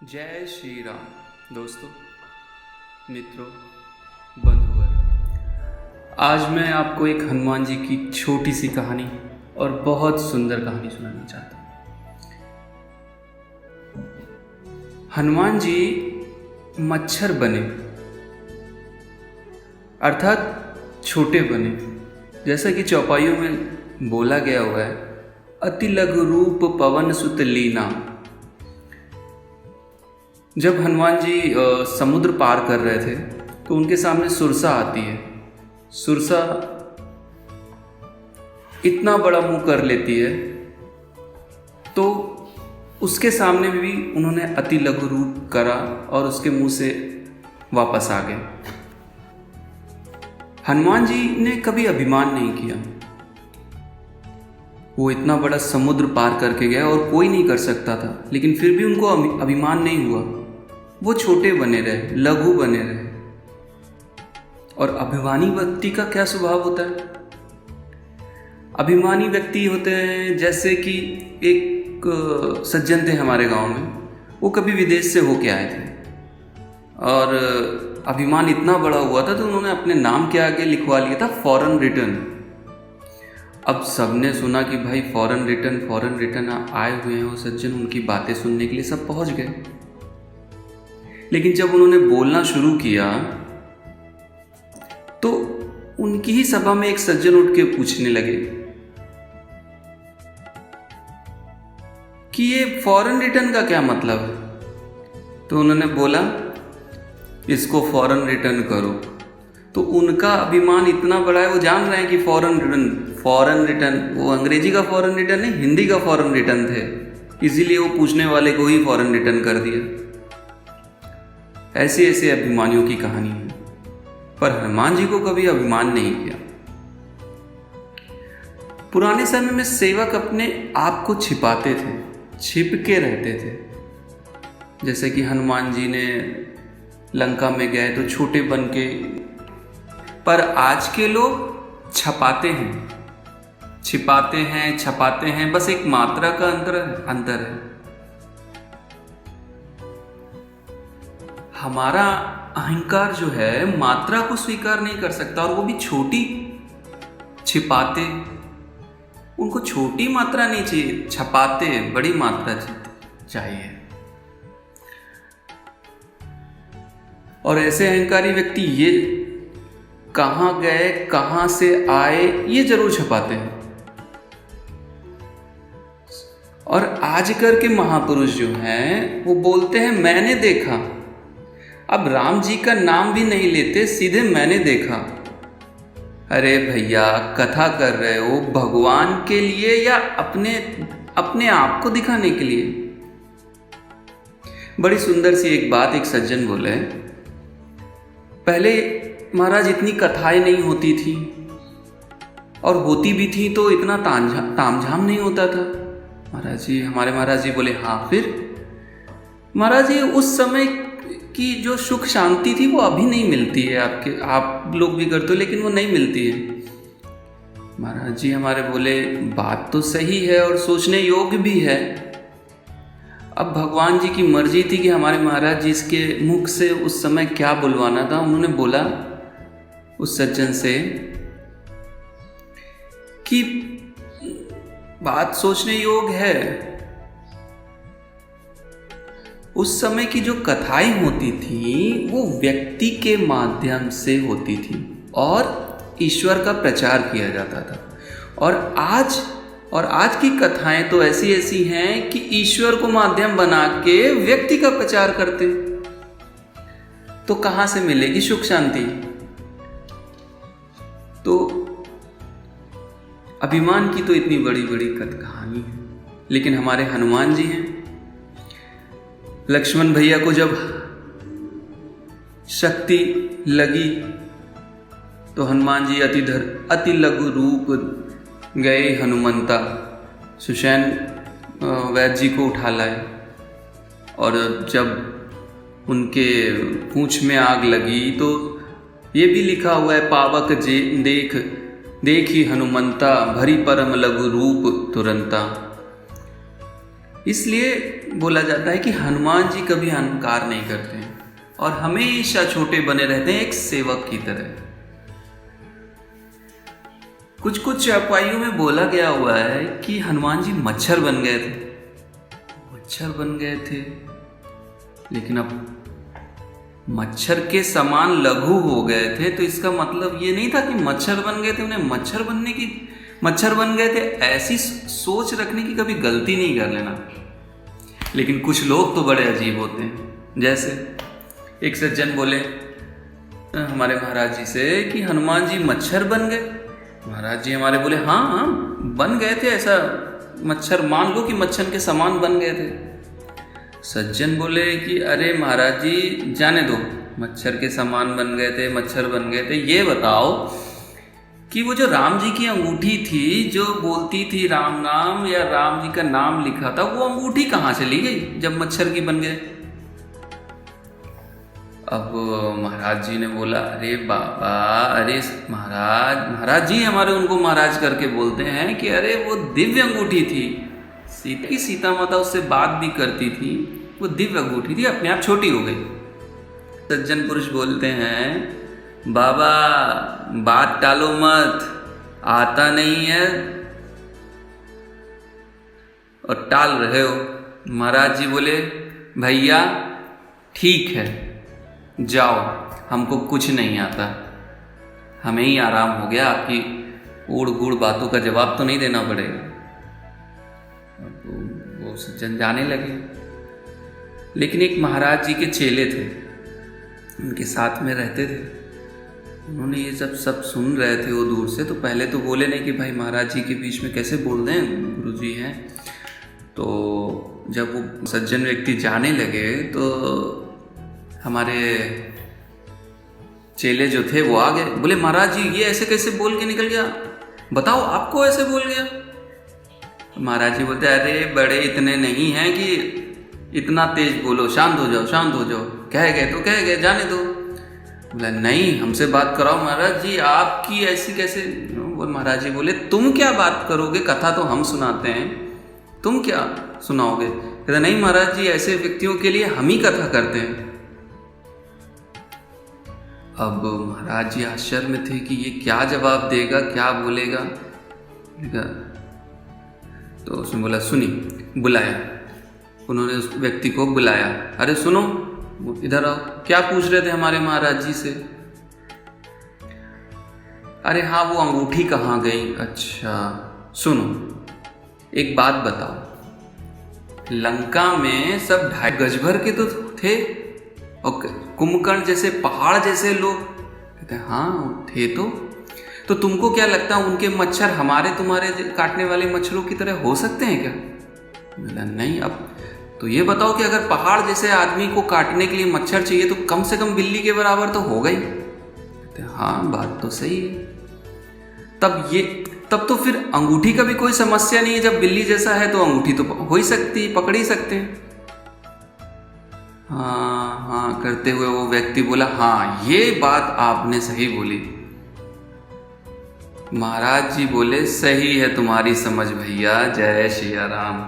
जय श्री राम। दोस्तों, मित्रों, बंधुवर, आज मैं आपको एक हनुमान जी की छोटी सी कहानी और बहुत सुंदर कहानी सुनाना चाहता हूँ। हनुमान जी मच्छर बने, अर्थात छोटे बने। जैसा कि चौपाइयों में बोला गया हुआ है, अति लघु रूप पवन सुत लीना। जब हनुमान जी समुद्र पार कर रहे थे तो उनके सामने सुरसा आती है। सुरसा इतना बड़ा मुंह कर लेती है, तो उसके सामने भी उन्होंने अति लघु रूप करा और उसके मुंह से वापस आ गए। हनुमान जी ने कभी अभिमान नहीं किया। वो इतना बड़ा समुद्र पार करके गया और कोई नहीं कर सकता था, लेकिन फिर भी उनको अभिमान नहीं हुआ। वो छोटे बने रहे, लघु बने रहे। और अभिमानी व्यक्ति का क्या स्वभाव होता है? अभिमानी व्यक्ति होते हैं, जैसे कि एक सज्जन थे हमारे गांव में। वो कभी विदेश से होके आए थे और अभिमान इतना बड़ा हुआ था तो उन्होंने अपने नाम के आगे लिखवा लिया था फॉरेन रिटर्न। अब सबने सुना कि भाई फॉरेन रिटर्न आए हुए हैं वो सज्जन, उनकी बातें सुनने के लिए सब पहुंच गए। लेकिन जब उन्होंने बोलना शुरू किया तो उनकी ही सभा में एक सज्जन उठ के पूछने लगे कि ये फॉरेन रिटर्न का क्या मतलब है। तो उन्होंने बोला, इसको फॉरेन रिटर्न करो। तो उनका अभिमान इतना बड़ा है, वो जान रहे हैं कि फॉरेन रिटर्न वो अंग्रेजी का फॉरेन रिटर्न नहीं, हिंदी का फॉरेन रिटर्न थे। इसीलिए वो पूछने वाले को ही फॉरेन रिटर्न कर दिया। ऐसे ऐसे अभिमानियों की कहानी है, पर हनुमान जी को कभी अभिमान नहीं किया। पुराने समय में सेवक अपने आप को छिपाते थे, छिप के रहते थे। जैसे कि हनुमान जी ने लंका में गए तो छोटे बन के, पर आज के लोग छपाते हैं, छपाते हैं, बस एक मात्रा का अंतर है। हमारा अहंकार जो है मात्रा को स्वीकार नहीं कर सकता, और वो भी छोटी। छिपाते, उनको छोटी मात्रा नहीं चाहिए, छपाते बड़ी मात्रा चाहिए। और ऐसे अहंकारी व्यक्ति ये कहां गए, कहां से आए, ये जरूर छपाते हैं। और आजकल के महापुरुष जो हैं वो बोलते हैं मैंने देखा। अब राम जी का नाम भी नहीं लेते, सीधे मैंने देखा। अरे भैया, कथा कर रहे हो भगवान के लिए या अपने आप को दिखाने के लिए? बड़ी सुंदर सी एक बात एक सज्जन बोले, पहले महाराज इतनी कथाएं नहीं होती थी, और होती भी थी तो इतना तामझाम नहीं होता था। हमारे महाराज जी बोले, हाँ फिर? महाराज जी, उस समय की जो सुख शांति थी वो अभी नहीं मिलती है। आप लोग भी करते हो, लेकिन वो नहीं मिलती है। महाराज जी हमारे बोले, बात तो सही है और सोचने योग्य भी है। अब भगवान जी की मर्जी थी कि हमारे महाराज जी इसके मुख से उस समय क्या बुलवाना था। उन्होंने बोला उस सज्जन से कि बात सोचने योग्य है। उस समय की जो कथाएं होती थी वो व्यक्ति के माध्यम से होती थी और ईश्वर का प्रचार किया जाता था। और आज की कथाएं तो ऐसी हैं कि ईश्वर को माध्यम बना के व्यक्ति का प्रचार करते। तो कहां से मिलेगी सुख शांति? तो अभिमान की तो इतनी बड़ी बड़ी कहानी है, लेकिन हमारे हनुमान जी हैं। लक्ष्मण भैया को जब शक्ति लगी तो हनुमान जी अति लघु रूप गए हनुमंता, सुषैन वैद्य जी को उठा लाए। और जब उनके पूंछ में आग लगी तो ये भी लिखा हुआ है, पावक देखी हनुमंता, भरी परम लघु रूप तुरंता। इसलिए बोला जाता है कि हनुमान जी कभी अहंकार नहीं करते हैं और हमेशा छोटे बने रहते हैं, एक सेवक की तरह। कुछ कुछ चौपाइयों में बोला गया हुआ है कि हनुमान जी मच्छर बन गए थे, मच्छर बन गए थे, लेकिन अब मच्छर के समान लघु हो गए थे, तो इसका मतलब ये नहीं था कि मच्छर बन गए थे, उन्हें मच्छर बन गए थे ऐसी सोच रखने की कभी गलती नहीं कर लेना। लेकिन कुछ लोग तो बड़े अजीब होते हैं। जैसे एक सज्जन बोले हमारे महाराज जी से कि हनुमान जी मच्छर बन गए। महाराज जी हमारे बोले हाँ हाँ बन गए थे, ऐसा मच्छर मान लो कि मच्छर के समान बन गए थे। सज्जन बोले कि अरे महाराज जी जाने दो, मच्छर के समान बन गए थे, मच्छर बन गए थे, ये बताओ कि वो जो राम जी की अंगूठी थी जो बोलती थी राम नाम या राम जी का नाम लिखा था, वो अंगूठी कहाँ चली गई जब मच्छर की बन गए। अब महाराज जी ने बोला अरे बाबा, अरे महाराज जी हमारे उनको महाराज करके बोलते हैं कि अरे वो दिव्य अंगूठी थी, सीता माता उससे बात भी करती थी, वो दिव्य अंगूठी थी, अपने आप छोटी हो गई। सज्जन पुरुष बोलते हैं बाबा बात टालो मत, आता नहीं है और टाल रहे हो। महाराज जी बोले भैया ठीक है जाओ, हमको कुछ नहीं आता, हमें ही आराम हो गया, आपकी उड़ गुड़ बातों का जवाब तो नहीं देना पड़ेगा। वो सज्जन जाने लगे। लेकिन एक महाराज जी के चेले थे, उनके साथ में रहते थे, उन्होंने ये सब सुन रहे थे वो दूर से। तो पहले तो बोले नहीं कि भाई महाराज जी के बीच में कैसे बोल रहे हैं, गुरु जी हैं। तो जब वो सज्जन व्यक्ति जाने लगे तो हमारे चेले जो थे वो आ गए, बोले महाराज जी ये ऐसे कैसे बोल के निकल गया, बताओ आपको ऐसे बोल गया। महाराज जी बोलते अरे बड़े इतने नहीं हैं कि इतना तेज बोलो, शांत हो जाओ शांत हो जाओ, कह गए तो कह गए, जाने दो। बोला नहीं हमसे बात कराओ महाराज जी, आपकी ऐसी कैसे। महाराज जी बोले तुम क्या बात करोगे, कथा तो हम सुनाते हैं, तुम क्या सुनाओगे। कहते नहीं महाराज जी ऐसे व्यक्तियों के लिए हम ही कथा करते हैं। अब महाराज जी आश्चर्य में थे कि ये क्या जवाब देगा, क्या बोलेगा। तो उसने बोला सुनी, बुलाया, उन्होंने उस व्यक्ति को बुलाया, अरे सुनो इधर आओ, क्या पूछ रहे थे हमारे महाराज जी से। अरे हाँ वो अंगूठी कहाँ गई। अच्छा सुनो एक बात बताओ, लंका में सब 2.5 गज भर के तो थे और कुंभकर्ण जैसे पहाड़ जैसे लोग। कहते हाँ थे तो तुमको क्या लगता है उनके मच्छर हमारे तुम्हारे काटने वाले मच्छरों की तरह हो सकते हैं क्या। बोला नहीं। अब तो ये बताओ कि अगर पहाड़ जैसे आदमी को काटने के लिए मच्छर चाहिए तो कम से कम बिल्ली के बराबर तो होगा ही। कहते हाँ बात तो सही है। तब तो फिर अंगूठी का भी कोई समस्या नहीं है, जब बिल्ली जैसा है तो अंगूठी तो हो ही सकती है, पकड़ ही सकते हैं। हाँ करते हुए वो व्यक्ति बोला हाँ ये बात आपने सही बोली। महाराज जी बोले सही है तुम्हारी समझ भैया, जय श्री राम।